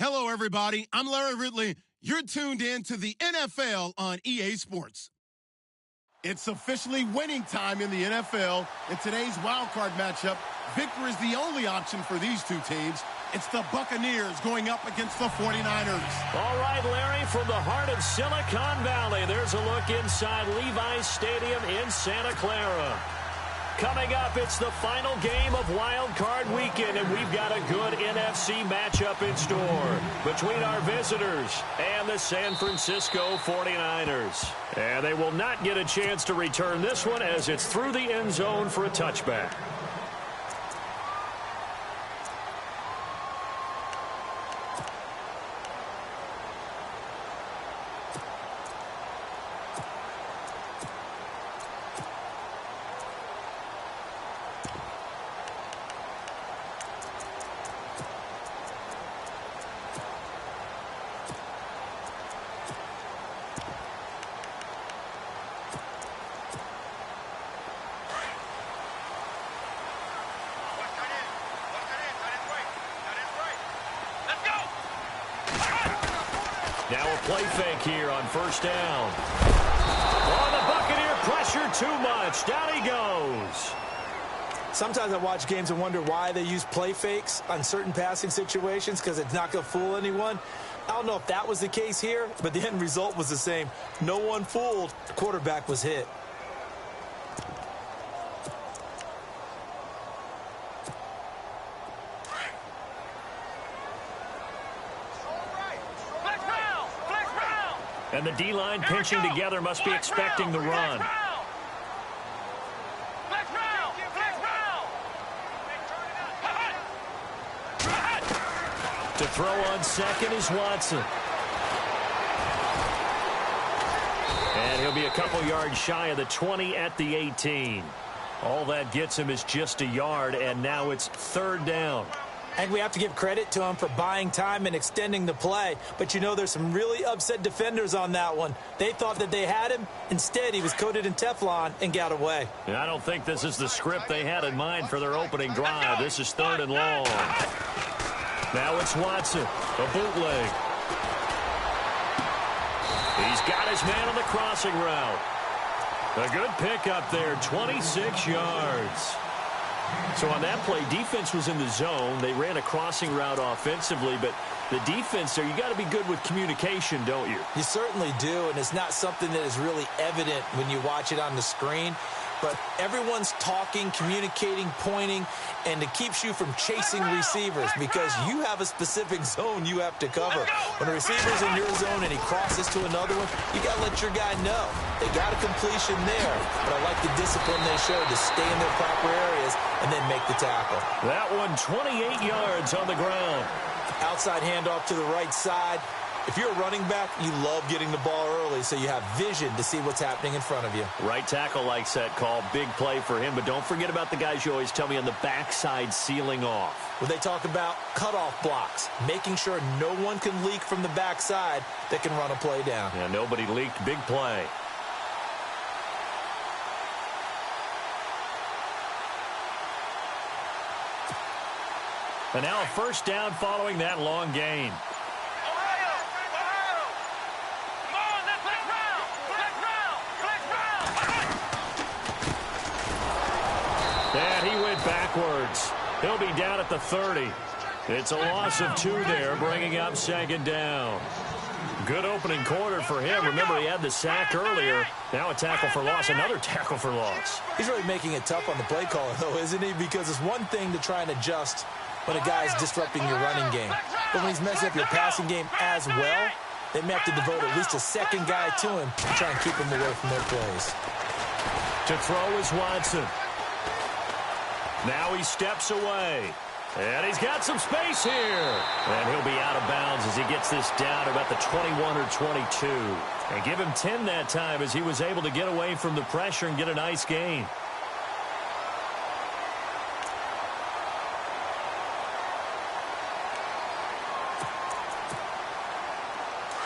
Hello, everybody. I'm Larry Ridley. You're tuned in to the NFL on EA Sports. It's officially winning time in the NFL. In today's wild card matchup, victory is the only option for these two teams. It's the Buccaneers going up against the 49ers. All right, Larry, from the heart of Silicon Valley, there's a look inside Levi's Stadium in Santa Clara. Coming up, it's the final game of Wild Card Weekend, and we've got a good NFC matchup in store between our visitors and the San Francisco 49ers. And they will not get a chance to return this one as it's through the end zone for a touchback. Now a play fake here on first down. Oh, the Buccaneer pressure too much. Down he goes. Sometimes I watch games and wonder why they use play fakes on certain passing situations because it's not going to fool anyone. I don't know if that was the case here, but the end result was the same. No one fooled. The quarterback was hit. And the D-line pinching together must be expecting the run. To throw on second is Watson. And he'll be a couple yards shy of the 20 at the 18. All that gets him is just a yard, and now it's third down. I think we have to give credit to him for buying time and extending the play. But, you know, there's some really upset defenders on that one. They thought that they had him. Instead, he was coated in Teflon and got away. And I don't think this is the script they had in mind for their opening drive. This is third and long. Now it's Watson, a bootleg. He's got his man on the crossing route. A good pickup there, 26 yards. So on that play, defense was in the zone. They ran a crossing route offensively, but the defense there, you got to be good with communication, don't you? You certainly do, and it's not something that is really evident when you watch it on the screen. But everyone's talking, communicating, pointing, and it keeps you from chasing receivers because you have a specific zone you have to cover. When a receiver's in your zone and he crosses to another one, you got to let your guy know. They got a completion there, but I like the discipline they showed to stay in their proper areas and then make the tackle. That one 28 yards on the ground. Outside handoff to the right side. If you're a running back, you love getting the ball early so you have vision to see what's happening in front of you. Right tackle likes that call. Big play for him, but don't forget about the guys you always tell me on the backside sealing off. Well, they talk about cutoff blocks, making sure no one can leak from the backside that can run a play down. Yeah, nobody leaked. Big play. And now a first down following that long gain. And he went backwards. He'll be down at the 30. It's a loss of 2 there, bringing up second down. Good opening quarter for him. Remember, he had the sack earlier. Now a tackle for loss, another tackle for loss. He's really making it tough on the play caller, though, isn't he? Because it's one thing to try and adjust when a guy's disrupting your running game. But when he's messing up your passing game as well, they may have to devote at least a second guy to him to try and keep him away from their plays. To throw is Watson. Now he steps away. And he's got some space here. And he'll be out of bounds as he gets this down about the 21 or 22. And give him 10 that time as he was able to get away from the pressure and get a nice gain.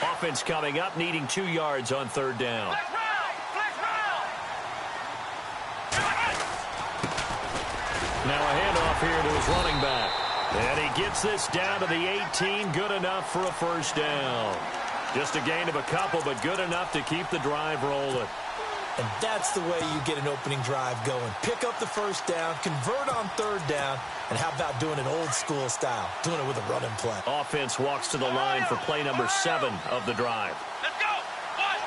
Offense coming up, needing 2 yards on third down. Now a handoff here to his running back. And he gets this down to the 18. Good enough for a first down. Just a gain of a couple, but good enough to keep the drive rolling. And that's the way you get an opening drive going. Pick up the first down, convert on third down, and how about doing it old school style, doing it with a running play. Offense walks to the line for play number 7 of the drive. Let's go. 1,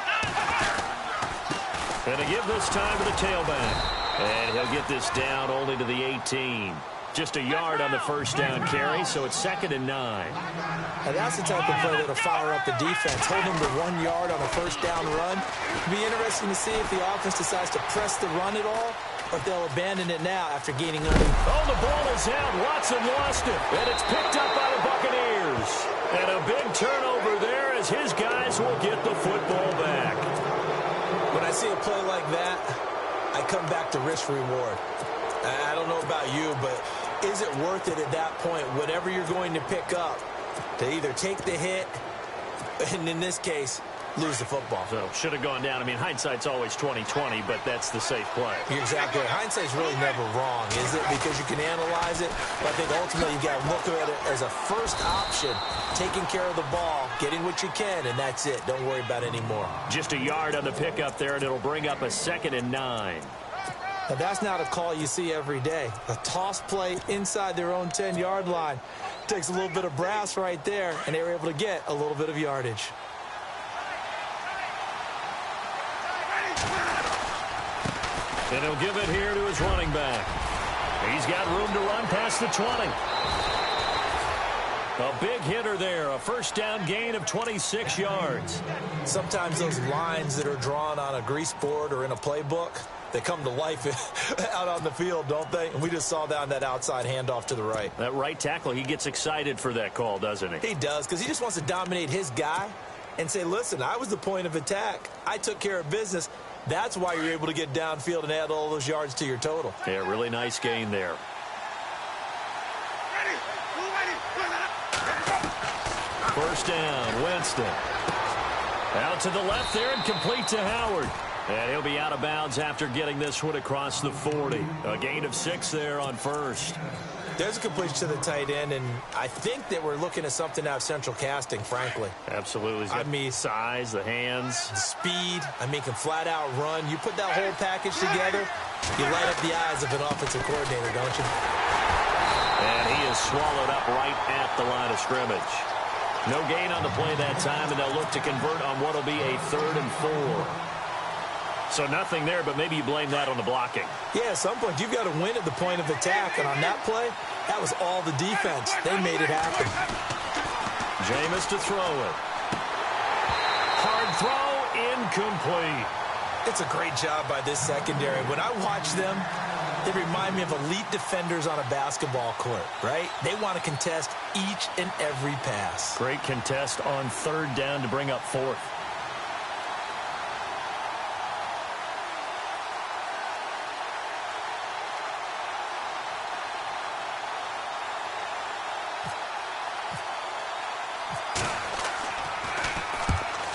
9. And to give this time to the tailback. And he'll get this down only to the 18. Just a yard on the first down carry, so it's 2nd and 9. And that's the type of play that'll fire up the defense. Hold them to 1 yard on a first down run. It'll be interesting to see if the offense decides to press the run at all, or if they'll abandon it now after gaining only. Oh, the ball is out. Watson lost it. And it's picked up by the Buccaneers. And a big turnover there as his guys will get the football back. When I see a play like that, I come back to risk-reward. I don't know about you, but is it worth it at that point, whatever you're going to pick up, to either take the hit, and in this case, lose the football? So, should have gone down. I mean, hindsight's always 20/20, but that's the safe play. You're exactly right. Hindsight's really never wrong, is it? Because you can analyze it, but I think ultimately you got to look at it as a first option, taking care of the ball, getting what you can, and that's it. Don't worry about it anymore. Just a yard on the pickup there, and it'll bring up a 2nd and 9. Now, that's not a call you see every day. A toss play inside their own 10-yard line. Takes a little bit of brass right there, and they were able to get a little bit of yardage. And he'll give it here to his running back. He's got room to run past the 20. A big hitter there, a first down gain of 26 yards. Sometimes those lines that are drawn on a grease board or in a playbook, they come to life out on the field, don't they? And we just saw down that outside handoff to the right. That right tackle, he gets excited for that call, doesn't he? He does, because he just wants to dominate his guy and say, listen, I was the point of attack. I took care of business. That's why you're able to get downfield and add all those yards to your total. Yeah, really nice gain there. First down, Winston. Out to the left there and complete to Howard. And he'll be out of bounds after getting this one across the 40. A gain of 6 there on first. There's a completion to the tight end, and I think that we're looking at something out of central casting, frankly. Absolutely. I mean, size, the hands. The speed. I mean, can flat out run. You put that whole package together, you light up the eyes of an offensive coordinator, don't you? And he is swallowed up right at the line of scrimmage. No gain on the play that time, and they'll look to convert on what will be a 3rd and 4. So nothing there, but maybe you blame that on the blocking. Yeah, at some point, you've got to win at the point of attack. And on that play, that was all the defense. They made it happen. Jameis to throw it. Hard throw, incomplete. It's a great job by this secondary. When I watch them, they remind me of elite defenders on a basketball court, right? They want to contest each and every pass. Great contest on 3rd down to bring up 4th.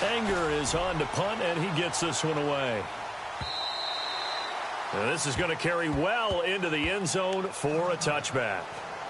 Anger is on to punt, and he gets this one away. Now this is going to carry well into the end zone for a touchback.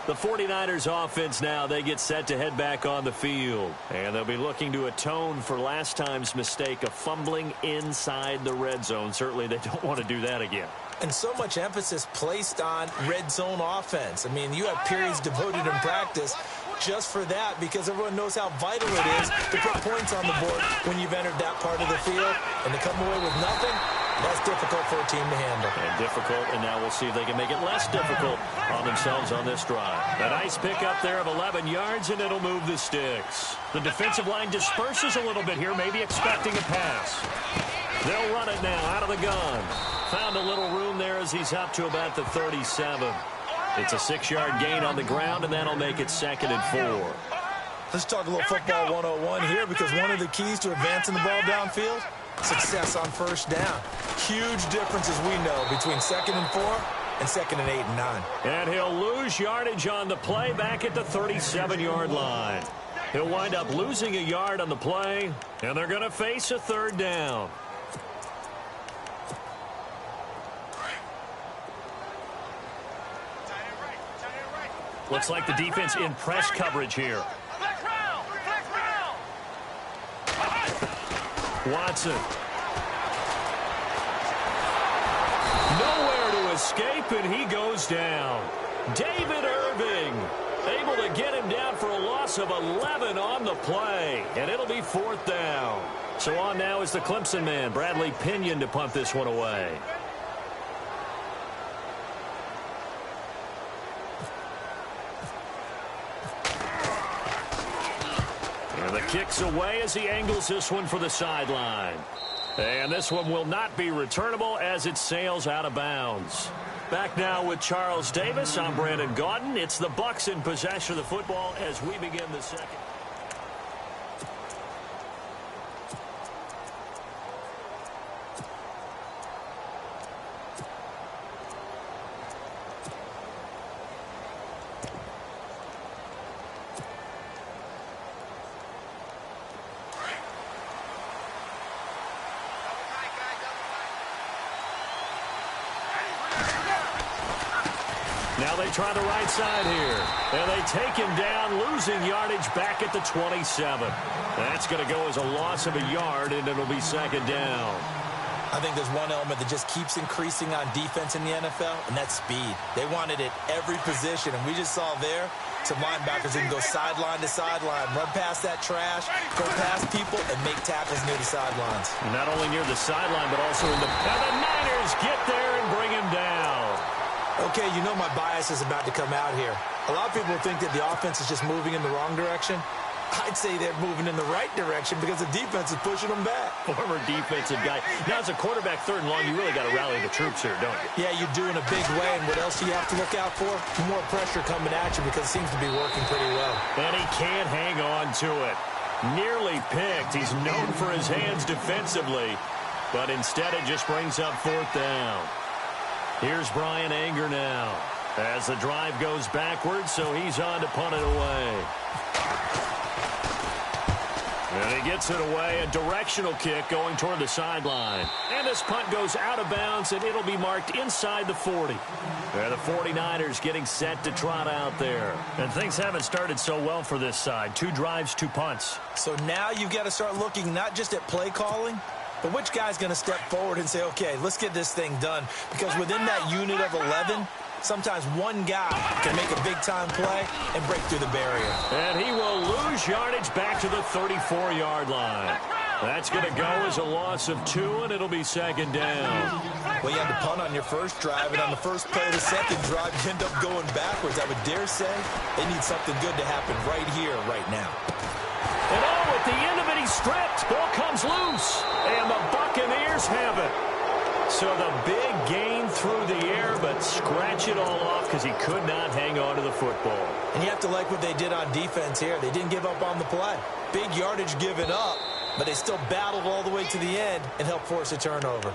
The 49ers offense now, they get set to head back on the field. And they'll be looking to atone for last time's mistake of fumbling inside the red zone. Certainly they don't want to do that again. And so much emphasis placed on red zone offense. I mean, you have periods devoted in practice just for that, because everyone knows how vital it is to put points on the board when you've entered that part of the field. And to come away with nothing, that's difficult for a team to handle. And difficult, and now we'll see if they can make it less difficult on themselves on this drive. A nice pickup there of 11 yards, and it'll move the sticks. The defensive line disperses a little bit here, maybe expecting a pass. They'll run it now out of the gun. Found a little room there as he's up to about the 37. It's a 6-yard gain on the ground, and that'll make it 2nd and 4. Let's talk a little football 101 here, because one of the keys to advancing the ball downfield, success on first down. Huge difference, as we know, between 2nd and 4 and 2nd and 8 and 9. And he'll lose yardage on the play back at the 37-yard line. He'll wind up losing a yard on the play, and they're going to face a 3rd down. Looks like the defense in press coverage here. Watson. Nowhere to escape, and he goes down. David Irving able to get him down for a loss of 11 on the play, and it'll be 4th down. So on now is the Clemson man, Bradley Pinion, to punt this one away. And the kick's away as he angles this one for the sideline. And this one will not be returnable as it sails out of bounds. Back now with Charles Davis. I'm Brandon Gaudin. It's the Bucs in possession of the football as we begin the second. Now they try the right side here. And they take him down, losing yardage back at the 27. That's going to go as a loss of a yard, and it'll be 2nd down. I think there's one element that just keeps increasing on defense in the NFL, and that's speed. They want it at every position, and we just saw there some linebackers who can go sideline to sideline, run past that trash, go past people, and make tackles near the sidelines. And not only near the sideline, but also in the... And the Niners get there and bring him down. Okay, you know my bias is about to come out here. A lot of people think that the offense is just moving in the wrong direction. I'd say they're moving in the right direction because the defense is pushing them back. Former defensive guy. Now, as a quarterback, 3rd and long, you really got to rally the troops here, don't you? Yeah, you do in a big way, and what else do you have to look out for? More pressure coming at you because it seems to be working pretty well. And he can't hang on to it. Nearly picked. He's known for his hands defensively, but instead it just brings up 4th down. Here's Brian Anger now as the drive goes backwards, so he's on to punt it away. And he gets it away, a directional kick going toward the sideline. And this punt goes out of bounds, and it'll be marked inside the 40. And the 49ers getting set to trot out there. And things haven't started so well for this side. 2 drives, 2 punts. So now you've got to start looking not just at play calling, but which guy's going to step forward and say, okay, let's get this thing done? Because within that unit of 11, sometimes one guy can make a big-time play and break through the barrier. And he will lose yardage back to the 34-yard line. That's going to go as a loss of 2, and it'll be 2nd down. Well, you had to punt on your first drive, and on the first play of the second drive, you end up going backwards. I would dare say they need something good to happen right here, right now. And at the end of it, he's stripped. Ball comes loose, and the Buccaneers have it. So the big gain through the air, but scratch it all off because he could not hang on to the football. And you have to like what they did on defense here. They didn't give up on the play. Big yardage given up, but they still battled all the way to the end and helped force a turnover.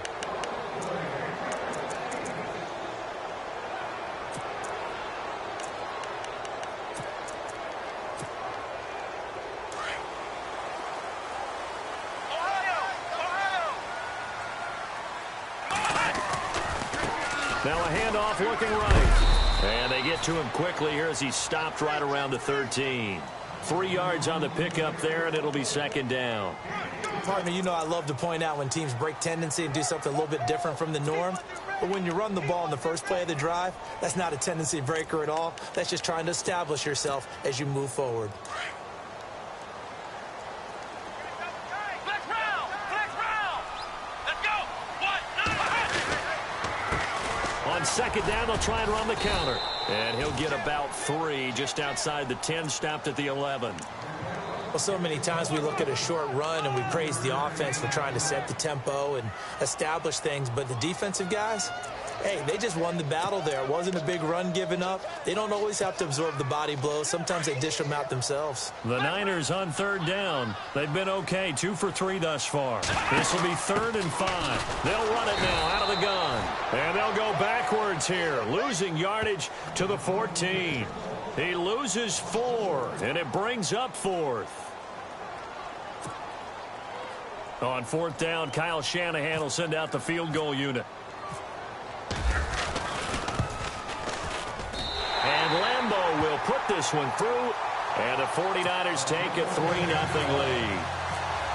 Now a handoff looking right. And they get to him quickly here as he's stopped right around the 13. 3 yards on the pickup there, and it'll be 2nd down. Partner, you know I love to point out when teams break tendency and do something a little bit different from the norm. But when you run the ball in the first play of the drive, that's not a tendency breaker at all. That's just trying to establish yourself as you move forward. On 2nd down, they'll try and run the counter. And he'll get about 3 just outside the 10, stopped at the 11. Well, so many times we look at a short run and we praise the offense for trying to set the tempo and establish things. But the defensive guys, hey, they just won the battle there. It wasn't a big run given up. They don't always have to absorb the body blows. Sometimes they dish them out themselves. The Niners on 3rd down. They've been okay, 2 for 3 thus far. This will be 3rd and 5. They'll run it now out of the gun. And they'll go backwards here, losing yardage to the 14. He loses 4, and it brings up 4th. On 4th down, Kyle Shanahan will send out the field goal unit. And Lambeau will put this one through, and the 49ers take a 3-0 lead.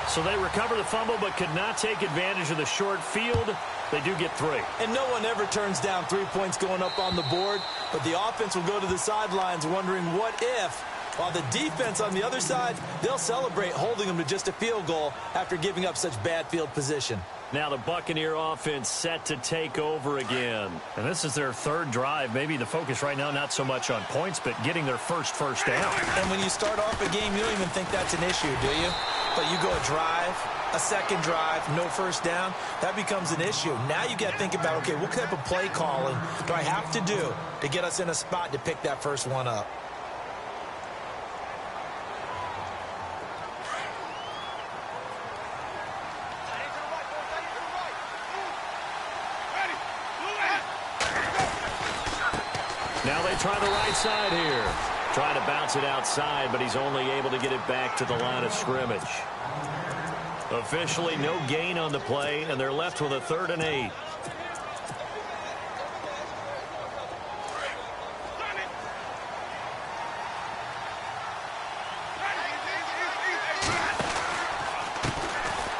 So they recover the fumble but could not take advantage of the short field. They do get 3. And no one ever turns down 3 points going up on the board, but the offense will go to the sidelines wondering what if, while the defense on the other side, they'll celebrate holding them to just a field goal after giving up such bad field position. Now the Buccaneer offense set to take over again. And this is their 3rd drive. Maybe the focus right now not so much on points, but getting their first down. And when you start off a game, you don't even think that's an issue, do you? But you go a drive, a second drive, no first down, that becomes an issue. Now you got to think about, okay, what type of play calling do I have to do to get us in a spot to pick that first one up? Now they try the right side here. Trying to bounce it outside, but he's only able to get it back to the line of scrimmage. Officially no gain on the play, and they're left with a 3rd and 8.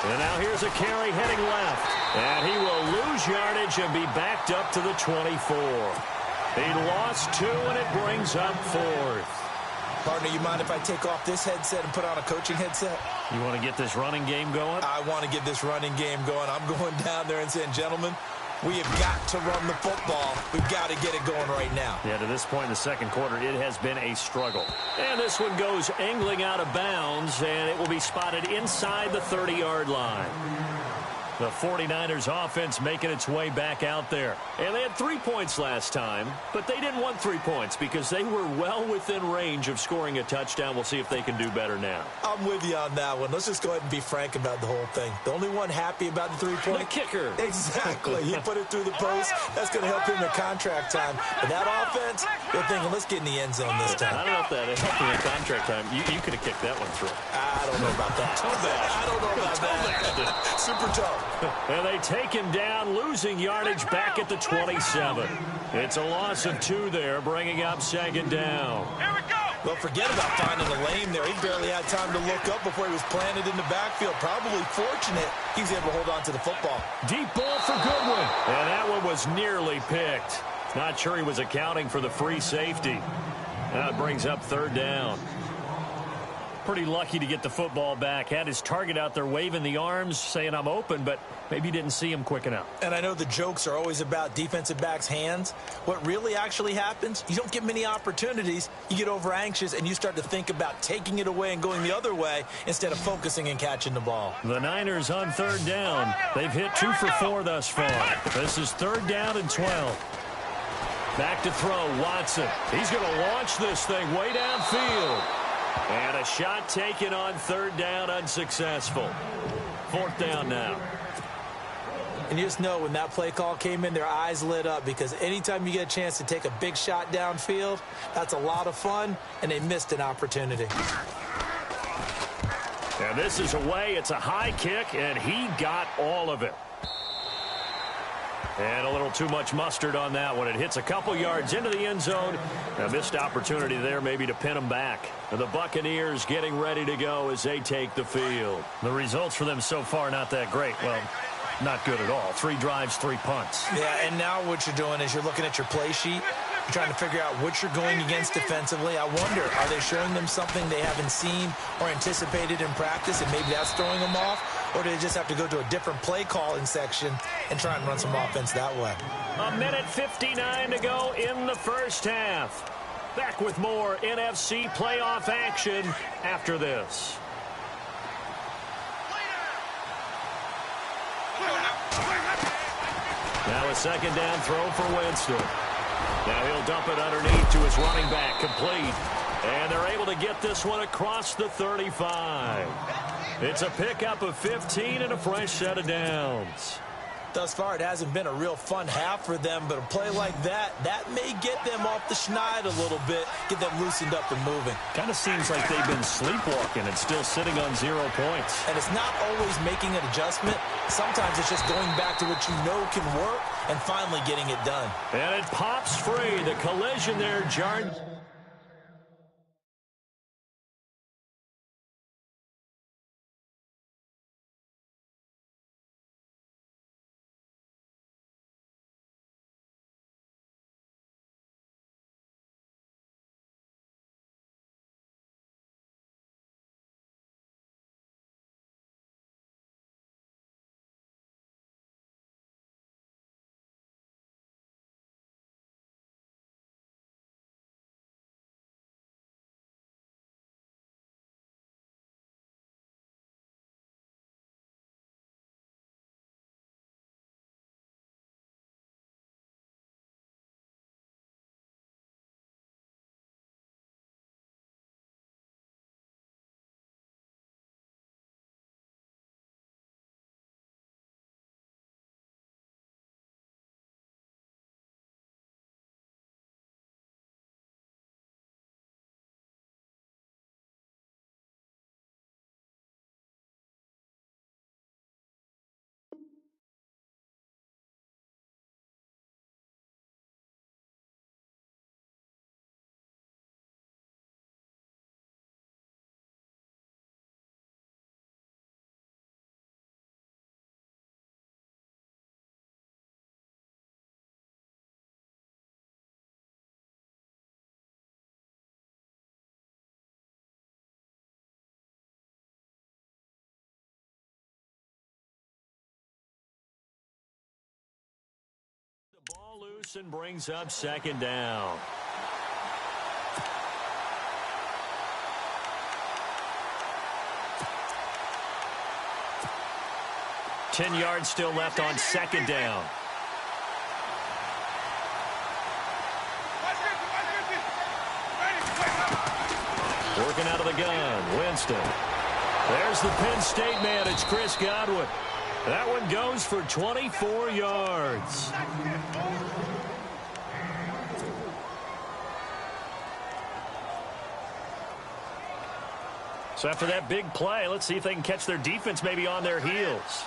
And now here's a carry heading left. And he will lose yardage and be backed up to the 24. He lost 2, and it brings up 4th. Partner, you mind if I take off this headset and put on a coaching headset? You want to get this running game going? I want to get this running game going. I'm going down there and saying, gentlemen, we have got to run the football. We've got to get it going right now. Yeah, to this point in the second quarter, it has been a struggle. And this one goes angling out of bounds, and it will be spotted inside the 30-yard line. The 49ers offense making its way back out there. And they had 3 points last time, but they didn't want 3 points because they were well within range of scoring a touchdown. We'll see if they can do better now. I'm with you on that one. Let's just go ahead and be frank about the whole thing. The only one happy about the 3-point? The kicker. Exactly. He put it through the post. That's going to help him in contract time. But that offense, they're thinking, let's get in the end zone this time. I don't know if that helped him in contract time. You could have kicked that one through. I don't know about that. I don't know about that. Super tough. And they take him down, losing yardage back at the 27. It's a loss of 2 there, bringing up 2nd down. Here we go. Well, forget about finding a lane there. He barely had time to look up before he was planted in the backfield. Probably fortunate he was able to hold on to the football. Deep ball for Goodwin. And that one was nearly picked. Not sure he was accounting for the free safety. That brings up 3rd down. Pretty lucky to get the football back. Had his target out there waving the arms, saying I'm open, but maybe didn't see him quick enough. And I know the jokes are always about defensive backs' hands. What really actually happens, you don't get many opportunities. You get over anxious, and you start to think about taking it away and going the other way instead of focusing and catching the ball. The Niners on 3rd down. They've hit 2 for 4 thus far. This is 3rd down and 12. Back to throw, Watson. He's going to launch this thing way downfield. And a shot taken on 3rd down, unsuccessful. 4th down now. And you just know when that play call came in, their eyes lit up because anytime you get a chance to take a big shot downfield, that's a lot of fun, and they missed an opportunity. And this is away. It's a high kick, and he got all of it. And a little too much mustard on that one. It hits a couple yards into the end zone. A missed opportunity there maybe to pin them back. And the Buccaneers getting ready to go as they take the field. The results for them so far not that great. Well, not good at all. 3 drives, 3 punts. Yeah, and now what you're doing is you're looking at your play sheet. You're trying to figure out what you're going against defensively. I wonder, are they showing them something they haven't seen or anticipated in practice, and maybe that's throwing them off? Or do they just have to go to a different play calling section and try and run some offense that way? 1:59 to go in the first half. Back with more NFC playoff action after this. Now a 2nd down throw for Winston. Now he'll dump it underneath to his running back, complete. And they're able to get this one across the 35. It's a pickup of 15 and a fresh set of downs. Thus far, it hasn't been a real fun half for them, but a play like that may get them off the schneid a little bit, get them loosened up and moving. Kind of seems like they've been sleepwalking and still sitting on 0 points. And it's not always making an adjustment. Sometimes it's just going back to what you know can work and finally getting it done. And it pops free. The collision there, jarred. Ball loose and brings up second down. Ten yards still left on second down. Working out of the gun, Winston. There's the Penn State man. It's Chris Godwin. That one goes for 24 yards. So after that big play, let's see if they can catch their defense maybe on their heels.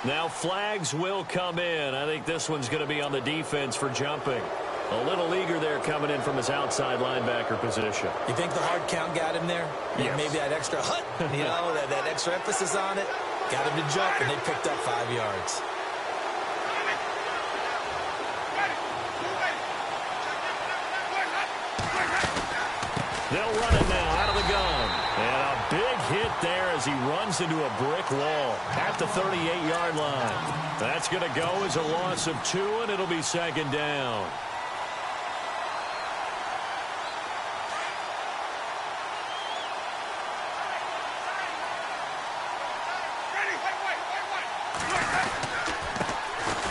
Now flags will come in. I think this one's going to be on the defense for jumping. A little eager there coming in from his outside linebacker position. You think the hard count got him there? Yes. Maybe that extra that extra emphasis on it got him to jump, and they picked up 5 yards. They'll run it now out of the gun. And a big hit there as he runs into a brick wall at the 38-yard line. That's going to go as a loss of 2, and it'll be second down.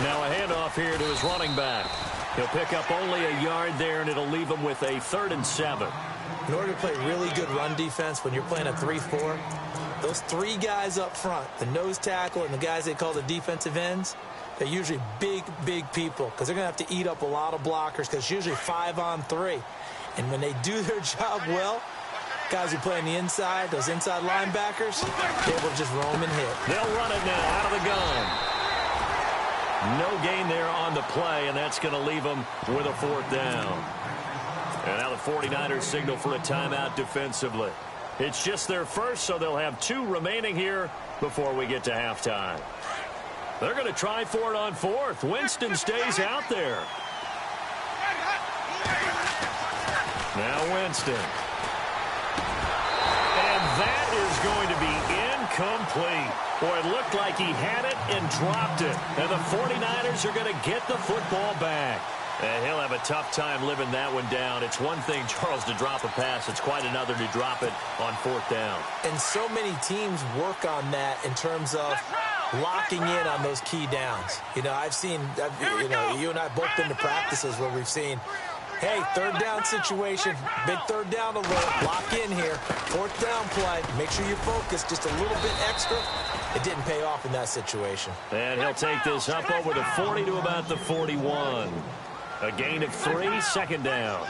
Now a handoff here to his running back. He'll pick up only a yard there, and it'll leave him with a 3rd and 7. In order to play really good run defense when you're playing a 3-4, those 3 guys up front, the nose tackle and the guys they call the defensive ends, they're usually big, big people because they're going to have to eat up a lot of blockers because it's usually 5-on-3. And when they do their job well, guys who play on the inside, those inside linebackers, they're able to just roam and hit. They'll run it now out of the gun. No gain there on the play, and that's going to leave them with a 4th down. And now the 49ers signal for a timeout defensively. It's just their first, so they'll have 2 remaining here before we get to halftime. They're going to try for it on 4th. Winston stays out there. Now Winston. And that is going to be incomplete. Boy, it looked like he had it and dropped it. And the 49ers are going to get the football back. And he'll have a tough time living that one down. It's one thing, Charles, to drop a pass. It's quite another to drop it on 4th down. And so many teams work on that in terms of locking in on those key downs. You know, you and I both been to practices where we've seen, hey, 3rd down situation, big 3rd down alert, lock in here, 4th down play, make sure you focus just a little bit extra. It didn't pay off in that situation. And he'll take this up over the 40 to about the 41. A gain of 3, 2nd down.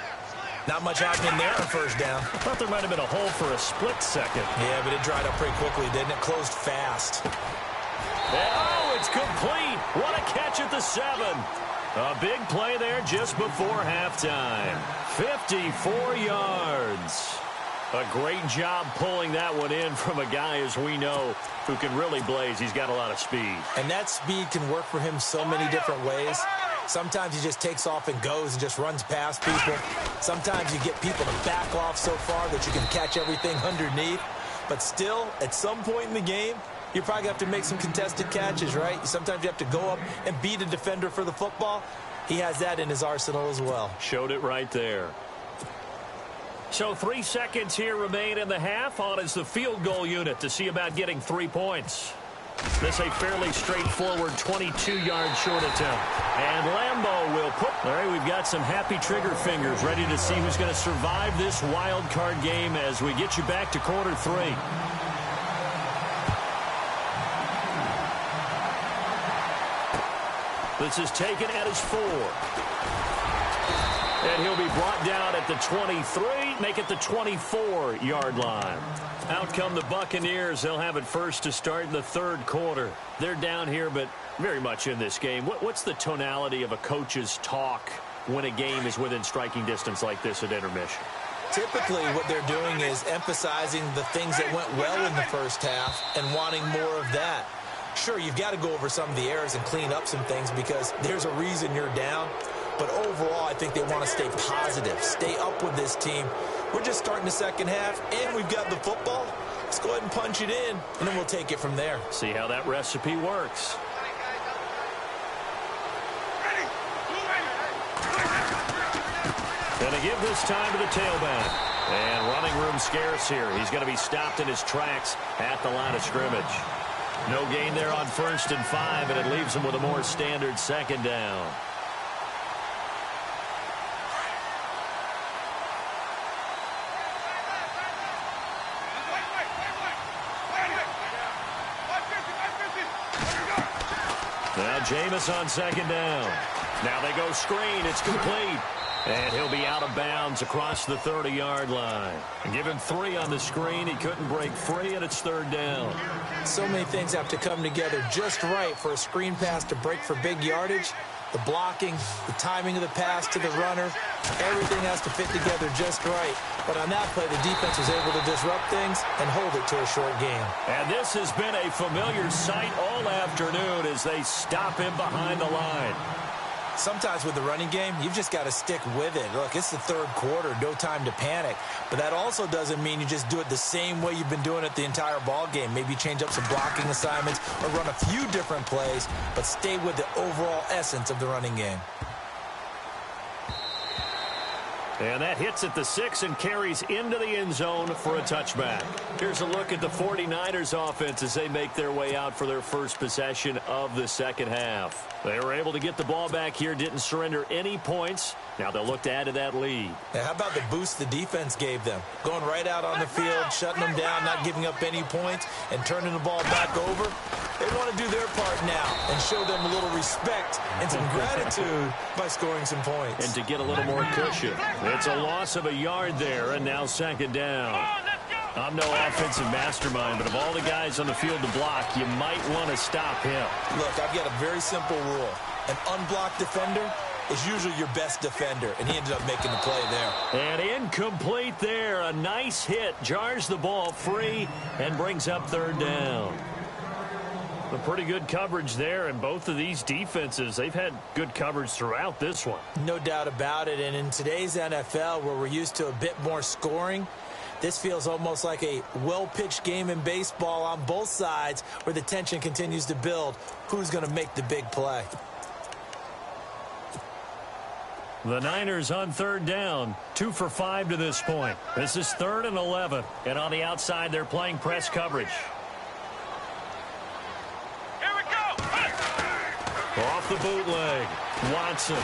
Not much happening there on 1st down. Thought there might have been a hole for a split second. Yeah, but it dried up pretty quickly, didn't it? Closed fast. Oh, it's complete. What a catch at the 7. A big play there just before halftime. 54 yards. A great job pulling that one in from a guy, as we know, who can really blaze. He's got a lot of speed. And that speed can work for him so many different ways. Sometimes he just takes off and goes and just runs past people. Sometimes you get people to back off so far that you can catch everything underneath. But still, at some point in the game, you probably have to make some contested catches, right? Sometimes you have to go up and beat a defender for the football. He has that in his arsenal as well. Showed it right there. So 3 seconds here remain in the half. On is the field goal unit to see about getting 3 points. This a fairly straightforward 22-yard short attempt. And Lambeau will put... All right, we've got some happy trigger fingers ready to see who's going to survive this wild card game as we get you back to quarter 3. This is taken at his 4. And he'll be brought down at the 23, make it the 24-yard line. Out come the Buccaneers. They'll have it first to start in the 3rd quarter. They're down here, but very much in this game. What's the tonality of a coach's talk when a game is within striking distance like this at intermission? Typically, what they're doing is emphasizing the things that went well in the first half and wanting more of that. Sure, you've got to go over some of the errors and clean up some things because there's a reason you're down. But overall, I think they want to stay positive, stay up with this team. We're just starting the second half, and we've got the football. Let's go ahead and punch it in, and then we'll take it from there. See how that recipe works. Going to give this time to the tailback. And running room scarce here. He's going to be stopped in his tracks at the line of scrimmage. No gain there on 1st and 5, and it leaves him with a more standard 2nd down. Now Jameis on 2nd down. Now they go screen. It's complete. And he'll be out of bounds across the 30-yard line. And give him 3 on the screen. He couldn't break free, and it's 3rd down. So many things have to come together just right for a screen pass to break for big yardage. The blocking, the timing of the pass to the runner, everything has to fit together just right. But on that play, the defense was able to disrupt things and hold it to a short game. And this has been a familiar sight all afternoon as they stop him behind the line. Sometimes with the running game, you've just got to stick with it. Look, it's the 3rd quarter, no time to panic. But that also doesn't mean you just do it the same way you've been doing it the entire ball game. Maybe change up some blocking assignments or run a few different plays, but stay with the overall essence of the running game. And that hits at the 6 and carries into the end zone for a touchback. Here's a look at the 49ers offense as they make their way out for their first possession of the 2nd half. They were able to get the ball back here, didn't surrender any points. Now they'll look to add to that lead. Now, how about the boost the defense gave them? Going right out on the field, shutting them down, not giving up any points, and turning the ball back over. They want to do their part now and show them a little respect and some gratitude by scoring some points. And to get a little more cushion. It's a loss of a yard there, and now 2nd down. I'm no offensive mastermind, but of all the guys on the field to block, you might want to stop him. Look, I've got a very simple rule. An unblocked defender is usually your best defender, and he ended up making the play there. And incomplete there. A nice hit. Jars the ball free and brings up 3rd down. A pretty good coverage there, and both of these defenses, they've had good coverage throughout this one. No doubt about it, and in today's NFL, where we're used to a bit more scoring, this feels almost like a well-pitched game in baseball on both sides where the tension continues to build. Who's going to make the big play? The Niners on 3rd down, 2 for 5 to this point. This is 3rd and 11, and on the outside, they're playing press coverage. Off the bootleg, Watson.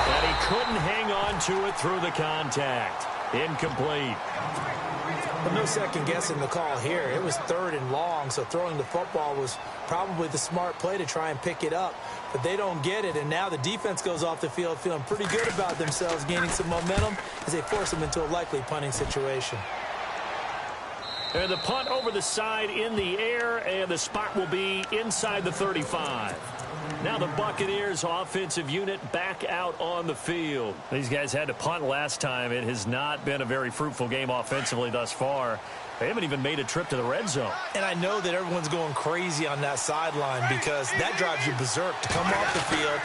And he couldn't hang on to it through the contact. Incomplete. But no second guessing the call here. It was 3rd and long, so throwing the football was probably the smart play to try and pick it up. But they don't get it, and now the defense goes off the field feeling pretty good about themselves, gaining some momentum as they force them into a likely punting situation. And the punt over the side in the air, and the spot will be inside the 35. Now the Buccaneers offensive unit back out on the field. These guys had to punt last time. It has not been a very fruitful game offensively thus far. They haven't even made a trip to the red zone. And I know that everyone's going crazy on that sideline because that drives you berserk to come off the field,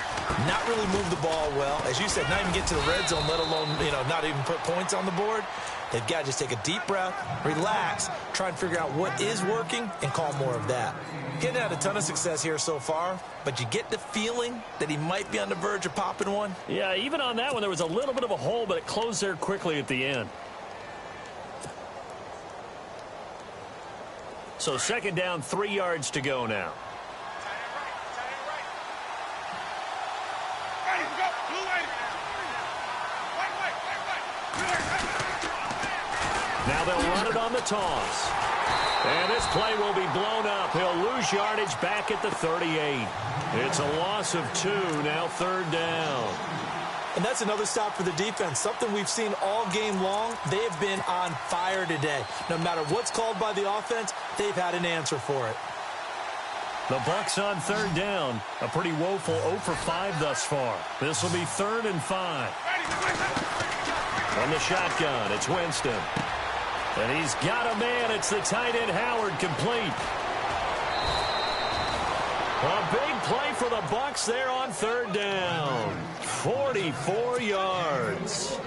not really move the ball well. As you said, not even get to the red zone, let alone, not even put points on the board. They've got to just take a deep breath, relax, try and figure out what is working, and call more of that. Getting had a ton of success here so far, but you get the feeling that he might be on the verge of popping one. Yeah, even on that one, there was a little bit of a hole, but it closed there quickly at the end. So 2nd down, 3 yards to go now. Now they'll run it on the toss. And this play will be blown up. He'll lose yardage back at the 38. It's a loss of 2, now 3rd down. And that's another stop for the defense, something we've seen all game long. They have been on fire today. No matter what's called by the offense, they've had an answer for it. The Bucs on 3rd down. A pretty woeful 0 for 5 thus far. This will be 3rd and 5. From the shotgun, it's Winston. And he's got a man. It's the tight end, Howard, complete. A big play for the Bucs there on 3rd down. 44 yards.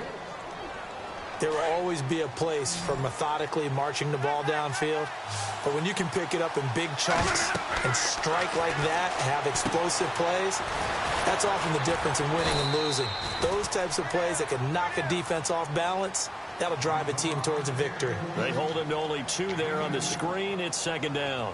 There will always be a place for methodically marching the ball downfield. But when you can pick it up in big chunks and strike like that, have explosive plays, that's often the difference in winning and losing. Those types of plays that can knock a defense off balance, that'll drive a team towards a victory. They hold him to only 2 there on the screen. It's 2nd down.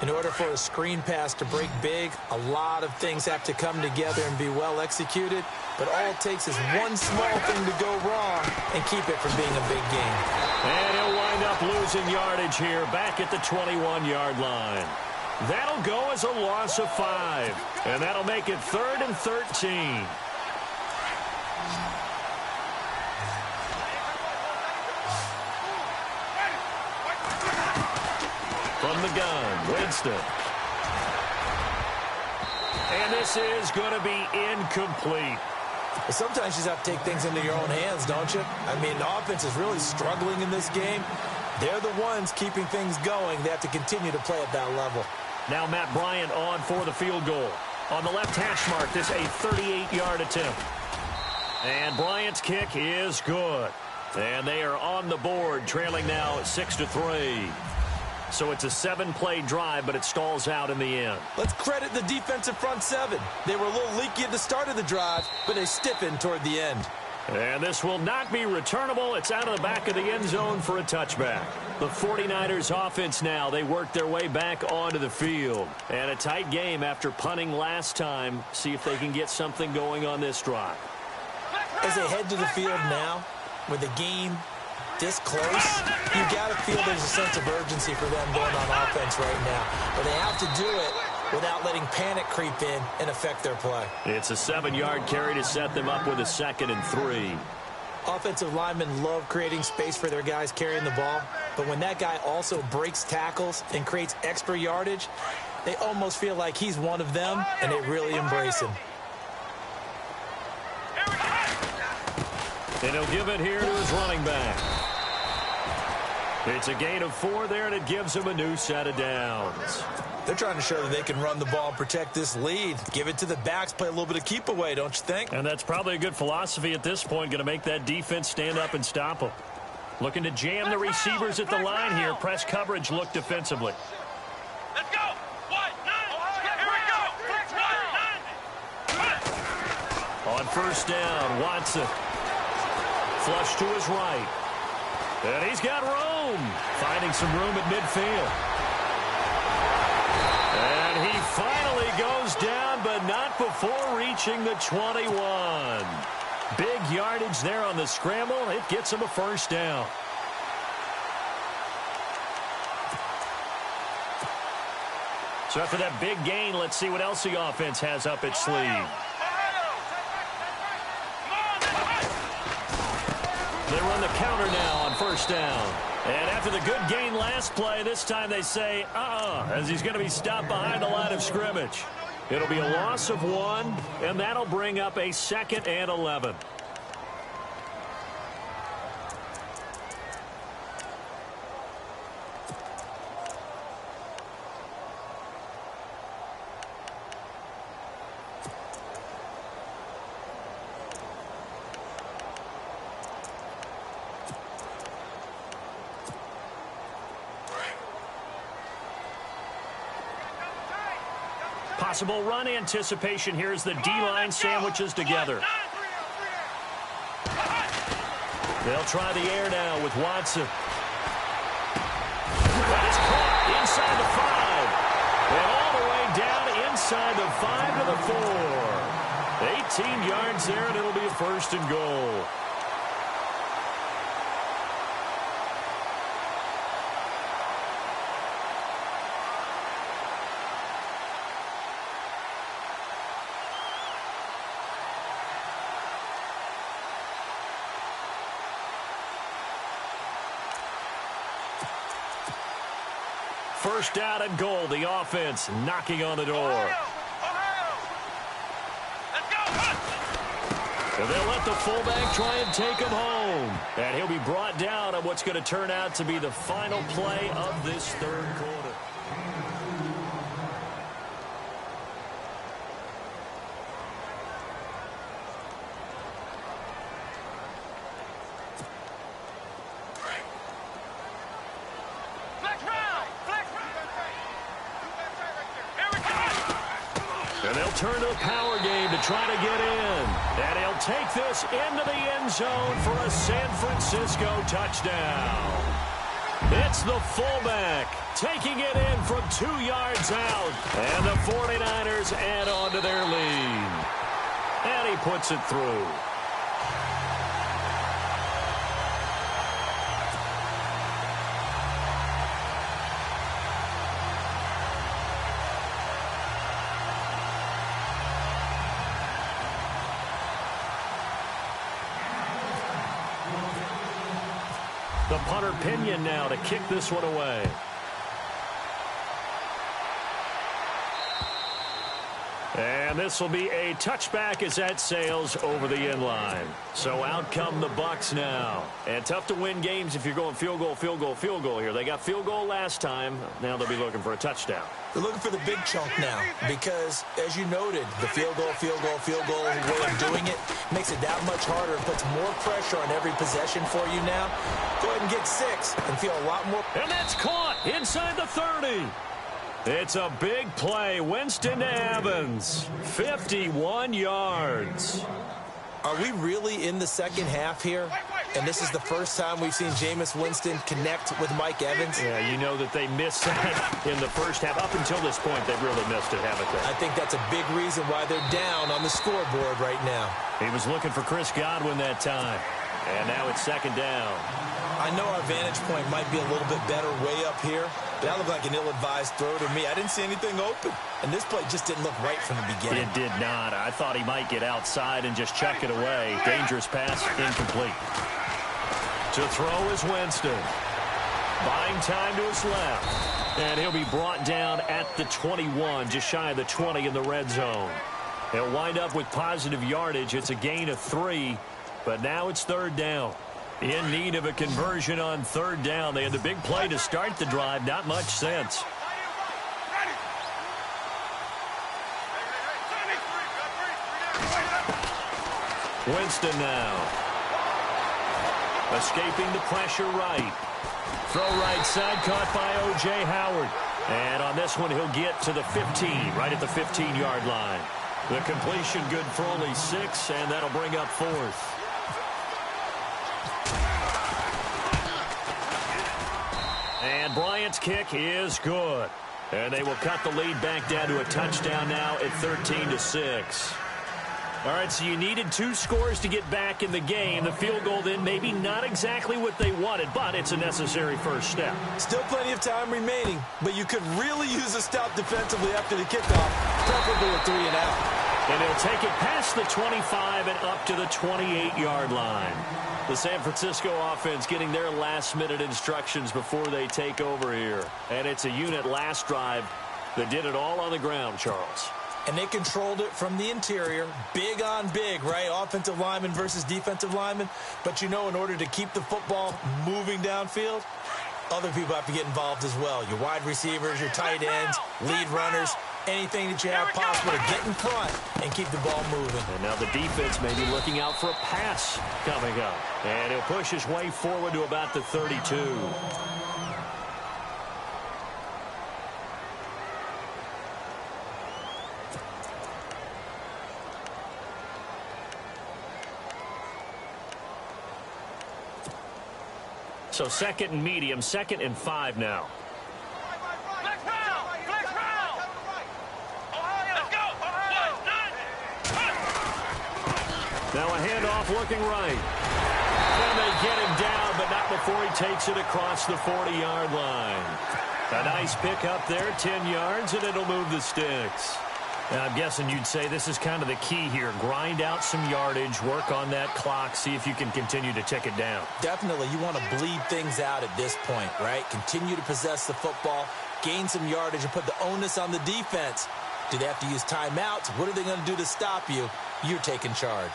In order for a screen pass to break big, a lot of things have to come together and be well executed. But all it takes is one small thing to go wrong and keep it from being a big game. And he'll wind up losing yardage here back at the 21-yard line. That'll go as a loss of 5. And that'll make it 3rd and 13. From the gun, Winston. And this is going to be incomplete. But sometimes you just have to take things into your own hands, don't you? I mean, the offense is really struggling in this game. They're the ones keeping things going. They have to continue to play at that level. Now Matt Bryant on for the field goal. On the left hash mark, this a 38-yard attempt. And Bryant's kick is good. And they are on the board, trailing now 6-3. So it's a 7-play drive, but it stalls out in the end. Let's credit the defensive front 7. They were a little leaky at the start of the drive, but they stiffened toward the end. And this will not be returnable. It's out of the back of the end zone for a touchback. The 49ers offense now, they work their way back onto the field. And a tight game after punting last time. See if they can get something going on this drive. As they head to the field now, with the game this close, you got to feel there's a sense of urgency for them going on offense right now. But they have to do it without letting panic creep in and affect their play. It's a 7-yard carry to set them up with a 2nd and 3. Offensive linemen love creating space for their guys carrying the ball. But when that guy also breaks tackles and creates extra yardage, they almost feel like he's one of them, and they really embrace him. And he'll give it here to his running back. It's a gain of 4 there, and it gives him a new set of downs. They're trying to show that they can run the ball and protect this lead. Give it to the backs, play a little bit of keep away, don't you think? And that's probably a good philosophy at this point, going to make that defense stand up and stop them. Looking to jam the receivers at the line here. Press coverage look defensively. Let's go. Here we go. On 1st down, Watson. Flush to his right. And he's got room. Finding some room at midfield. And he finally goes down, but not before reaching the 21. Big yardage there on the scramble. It gets him a 1st down. So after that big gain, let's see what else the offense has up its sleeve. They run the counter now on 1st down. And after the good gain last play, this time they say, as he's going to be stopped behind the line of scrimmage. It'll be a loss of 1, and that'll bring up a 2nd and 11. Possible run anticipation here as the D-line sandwiches together. They'll try the air now with Watson. That is caught inside the 5. And all the way down inside the 5 to the 4. 18 yards there, and it'll be a 1st and goal. First down and goal. The offense knocking on the door. And they'll let the fullback try and take him home. And he'll be brought down on what's going to turn out to be the final play of this 3rd quarter. will turn to the power game to try to get in. And he'll take this into the end zone for a San Francisco touchdown. It's the fullback taking it in from 2 yards out. And the 49ers add on to their lead. And he puts it through. The punter Pinion now to kick this one away. And this will be a touchback as that sails over the end line. So out come the Bucs now. And tough to win games if you're going field goal, field goal, field goal here. They got field goal last time. Now they'll be looking for a touchdown. They're looking for the big chunk now because, as you noted, the field goal way of doing it makes it that much harder. It puts more pressure on every possession for you now. Go ahead and get 6 and feel a lot more. And that's caught inside the 30. It's a big play. Winston to Evans. 51 yards. Are we really in the second half here? And this is the first time we've seen Jameis Winston connect with Mike Evans? Yeah, you know that they missed that in the first half. Up until this point, they've really missed it, haven't they? I think that's a big reason why they're down on the scoreboard right now. He was looking for Chris Godwin that time. And now it's second down. I know our vantage point might be a little bit better way up here, but that looked like an ill-advised throw to me. I didn't see anything open, and this play just didn't look right from the beginning. It did not. I thought he might get outside and just chuck it away. Dangerous pass, incomplete. To throw is Winston. Buying time to his left. And he'll be brought down at the 21, just shy of the 20 in the red zone. He'll wind up with positive yardage. It's a gain of 3, but now it's third down. In need of a conversion on third down. They had the big play to start the drive. Not much sense. Winston now. Escaping the pressure right. Throw right side caught by O.J. Howard. And on this one, he'll get to the 15, right at the 15-yard line. The completion good for only 6, and that'll bring up 4th. And Bryant's kick is good. And they will cut the lead back down to a touchdown now at 13-6. All right, so you needed 2 scores to get back in the game. The field goal then maybe not exactly what they wanted, but it's a necessary first step. Still plenty of time remaining, but you could really use a stop defensively after the kickoff, preferably a 3 and out. And they'll take it past the 25 and up to the 28-yard line. The San Francisco offense getting their last-minute instructions before they take over here. And it's a unit last drive that did it all on the ground, Charles. And they controlled it from the interior, big on big, right? Offensive lineman versus defensive lineman. But you know, in order to keep the football moving downfield, other people have to get involved as well. Your wide receivers, your tight ends, lead runners, anything that you have possible to get in front and keep the ball moving. And now the defense may be looking out for a pass coming up. And he'll push his way forward to about the 32. So second and medium, 2nd and 5 now. Now a handoff looking right. And they get him down, but not before he takes it across the 40-yard line. A nice pick up there, 10 yards, and it'll move the sticks. Now, I'm guessing you'd say this is kind of the key here. Grind out some yardage, work on that clock, see if you can continue to tick it down. Definitely. You want to bleed things out at this point, right? Continue to possess the football, gain some yardage, and put the onus on the defense. Do they have to use timeouts? What are they going to do to stop you? You're taking charge.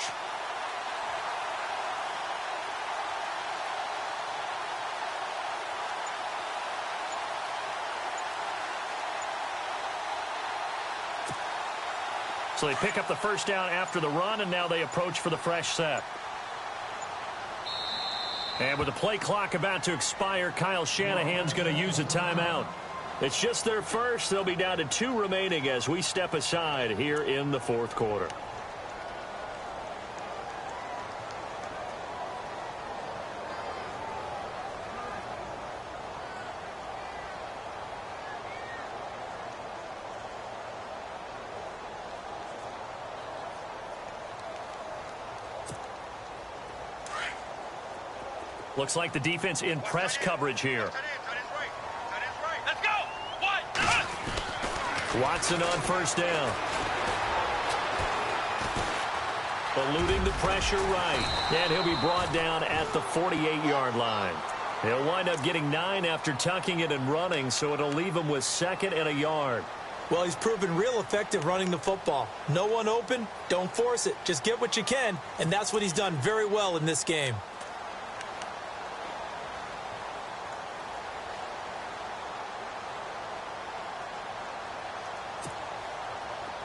So they pick up the first down after the run, and now they approach for the fresh set. And with the play clock about to expire, Kyle Shanahan's going to use a timeout. It's just their first. They'll be down to 2 remaining as we step aside here in the fourth quarter. Looks like the defense in press coverage here. Let's go. Watson on first down. Eluding the pressure right. And he'll be brought down at the 48-yard line. He'll wind up getting 9 after tucking it and running, so it'll leave him with 2nd and a yard. Well, he's proven real effective running the football. No one open, don't force it. Just get what you can, and that's what he's done very well in this game.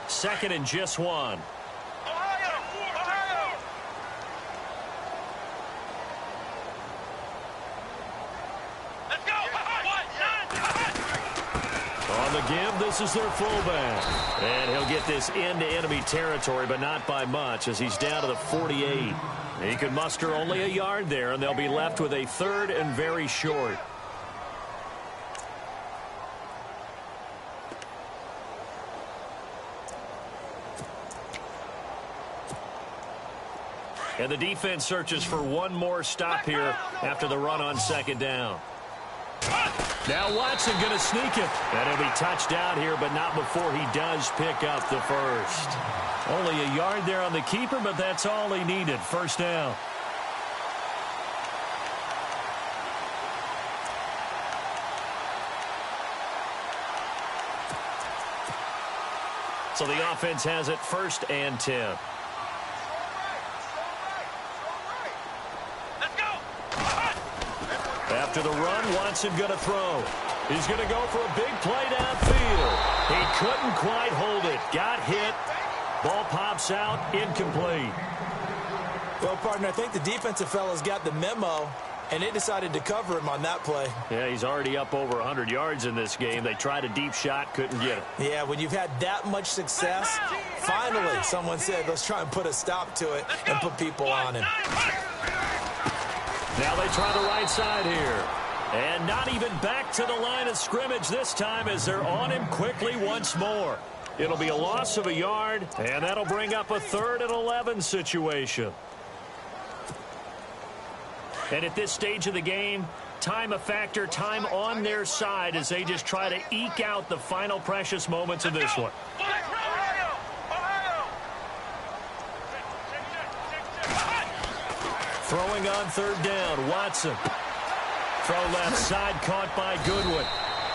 Second and just 1. Let's go. On the give, this is their fullback. And he'll get this into enemy territory, but not by much as he's down to the 48. He can muster only a yard there, and they'll be left with a 3rd and very short. And the defense searches for one more stop here after the run on 2nd down. Now Watson going to sneak it. And he'll be touched down here, but not before he does pick up the first. Only a yard there on the keeper, but that's all he needed. First down. So the offense has it 1st and 10. After the run, Watson going to throw. He's going to go for a big play downfield. He couldn't quite hold it. Got hit. Ball pops out. Incomplete. Well, partner, I think the defensive fellas got the memo, and they decided to cover him on that play. Yeah, he's already up over 100 yards in this game. They tried a deep shot, couldn't get it. Yeah, when you've had that much success, finally someone said, let's try and put a stop to it and put people on him. Now they try the right side here. And not even back to the line of scrimmage this time as they're on him quickly once more. It'll be a loss of a yard, and that'll bring up a 3rd and 11 situation. And at this stage of the game, time a factor, time on their side as they just try to eke out the final precious moments of this one. Throwing on 3rd down, Watson. Throw left side, caught by Goodwin.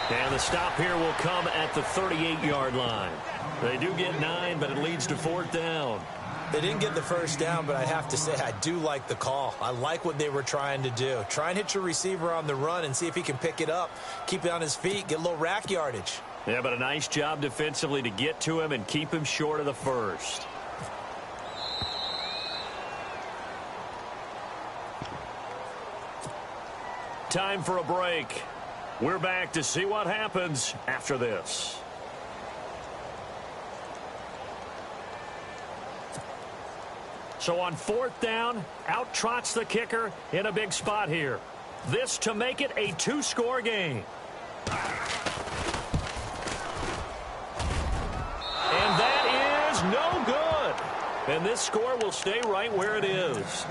And the stop here will come at the 38-yard line. They do get 9, but it leads to 4th down. They didn't get the first down, but I have to say I do like the call. I like what they were trying to do. Try and hit your receiver on the run and see if he can pick it up. Keep it on his feet, get a little rack yardage. Yeah, but a nice job defensively to get to him and keep him short of the first. Time for a break. We're back to see what happens after this. So on 4th down, out trots the kicker in a big spot here. This to make it a 2-score game. And that is no good. And this score will stay right where it is.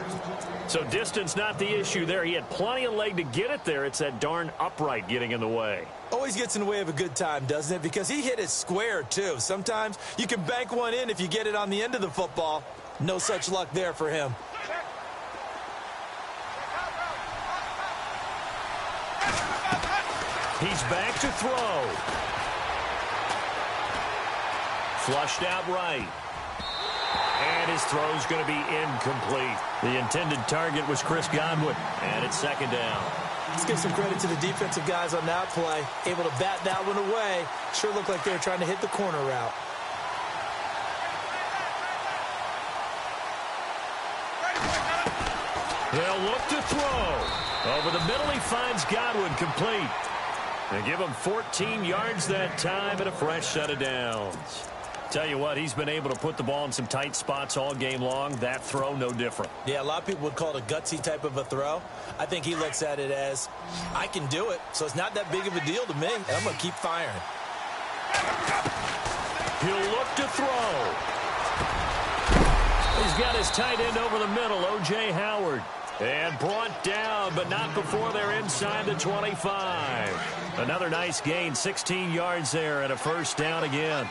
So distance not the issue there. He had plenty of leg to get it there. It's that darn upright getting in the way. Always gets in the way of a good time, doesn't it? Because he hit it square, too. Sometimes you can bank one in if you get it on the end of the football. No such luck there for him. He's back to throw. Flushed out right. And his throw's going to be incomplete. The intended target was Chris Godwin. And it's 2nd down. Let's give some credit to the defensive guys on that play. Able to bat that one away. Sure looked like they were trying to hit the corner route. They'll look to throw. Over the middle, he finds Godwin complete. They give him 14 yards that time and a fresh set of downs. Tell you what, he's been able to put the ball in some tight spots all game long. That throw, no different. Yeah, a lot of people would call it a gutsy type of a throw. I think he looks at it as, I can do it, so it's not that big of a deal to me, and I'm going to keep firing. He'll look to throw. He's got his tight end over the middle, O.J. Howard. And brought down, but not before they're inside the 25. Another nice gain, 16 yards there, and a first down again.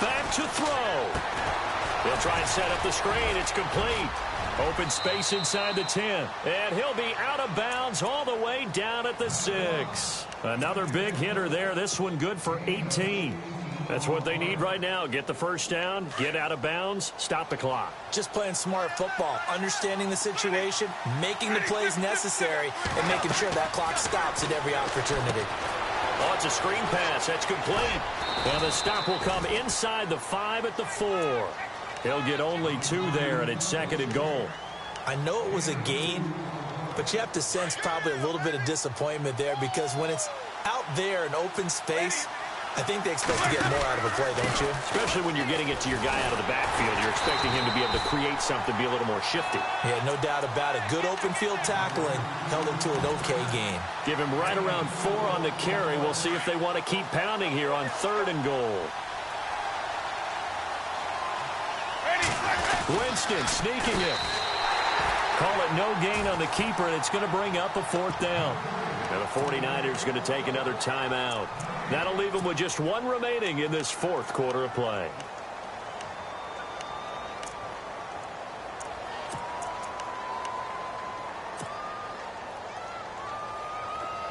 Back to throw. He'll try and set up the screen. It's complete. Open space inside the 10. And he'll be out of bounds all the way down at the 6. Another big hitter there. This one good for 18. That's what they need right now. Get the first down, get out of bounds, stop the clock. Just playing smart football, understanding the situation, making the plays necessary, and making sure that clock stops at every opportunity. Oh, it's a screen pass. That's complete. And the stop will come inside the 5 at the 4. He'll get only 2 there, and it's second and goal. I know it was a gain, but you have to sense probably a little bit of disappointment there because when it's out there in open space, I think they expect to get more out of a play, don't you? Especially when you're getting it to your guy out of the backfield. You're expecting him to be able to create something, be a little more shifty. Yeah, no doubt about it. Good open field tackling held him to an okay gain. Give him right around 4 on the carry. We'll see if they want to keep pounding here on 3rd and goal. Winston sneaking it. Call it no gain on the keeper, and it's going to bring up a 4th down. And the 49ers going to take another timeout. That'll leave them with just 1 remaining in this 4th quarter of play.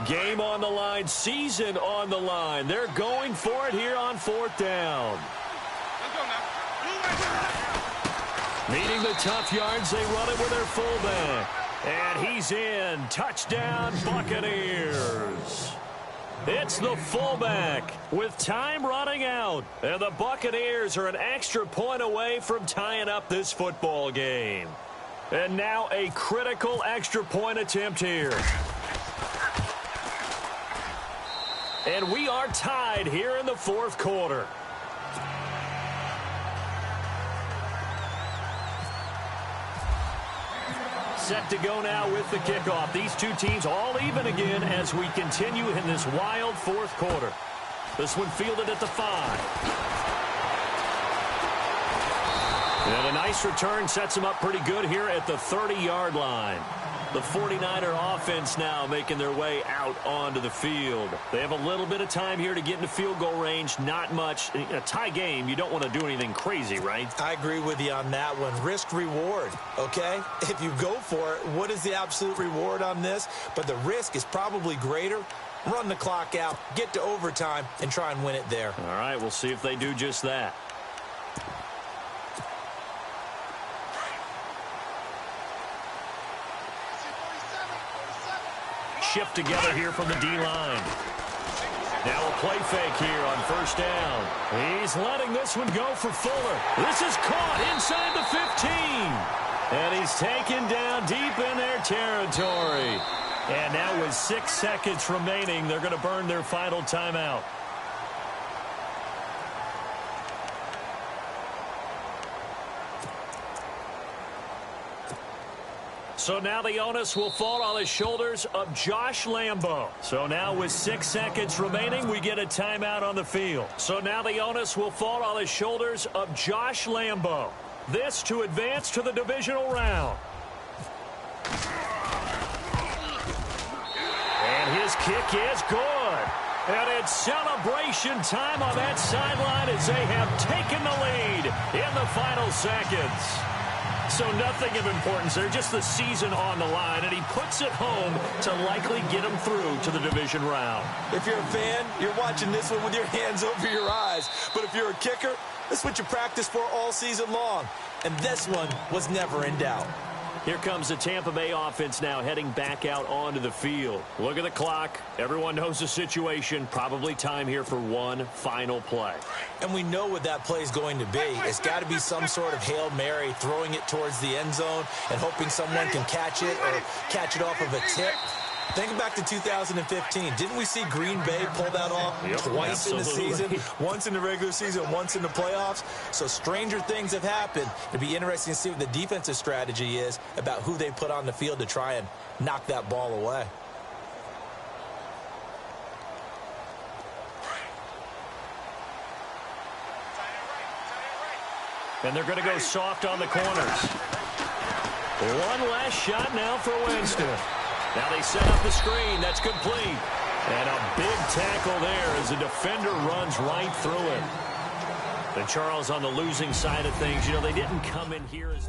Game on the line, season on the line. They're going for it here on 4th down. Let's go now. Needing the tough yards, they run it with their fullback. And he's in. Touchdown, Buccaneers. It's the fullback with time running out. And the Buccaneers are an extra point away from tying up this football game. And now a critical extra point attempt here. And we are tied here in the 4th quarter. Set to go now with the kickoff. These two teams all even again as we continue in this wild 4th quarter. This one fielded at the 5. And a nice return sets them up pretty good here at the 30-yard line. The 49er offense now making their way out onto the field. They have a little bit of time here to get into field goal range. Not much. In a tie game, you don't want to do anything crazy, right? I agree with you on that one. Risk reward, okay? If you go for it, what is the absolute reward on this? But the risk is probably greater. Run the clock out, get to overtime, and try and win it there. All right, we'll see if they do just that. Shift together here from the D-line. Now a play fake here on 1st down. He's letting this one go for Fuller. This is caught inside the 15. And he's taken down deep in their territory. And now with 6 seconds remaining, they're going to burn their final timeout. So now the onus will fall on the shoulders of Josh Lambo. So now with 6 seconds remaining, we get a timeout on the field. So now the onus will fall on the shoulders of Josh Lambo. This to advance to the divisional round. And his kick is good. And it's celebration time on that sideline as they have taken the lead in the final seconds. So nothing of importance there, just the season on the line, and he puts it home to likely get them through to the division round. If you're a fan, you're watching this one with your hands over your eyes. But if you're a kicker, this is what you practice for all season long. And this one was never in doubt. Here comes the Tampa Bay offense now heading back out onto the field. Look at the clock. Everyone knows the situation. Probably time here for one final play. And we know what that play is going to be. It's got to be some sort of Hail Mary, throwing it towards the end zone and hoping someone can catch it or catch it off of a tip. Think back to 2015. Didn't we see Green Bay pull that off twice in the season? Once in the regular season, once in the playoffs. So stranger things have happened. It'd be interesting to see what the defensive strategy is about who they put on the field to try and knock that ball away. And they're going to go soft on the corners. One last shot now for Winston. Now they set up the screen. That's complete. And a big tackle there as the defender runs right through it. And Charles on the losing side of things, you know, they didn't come in here as...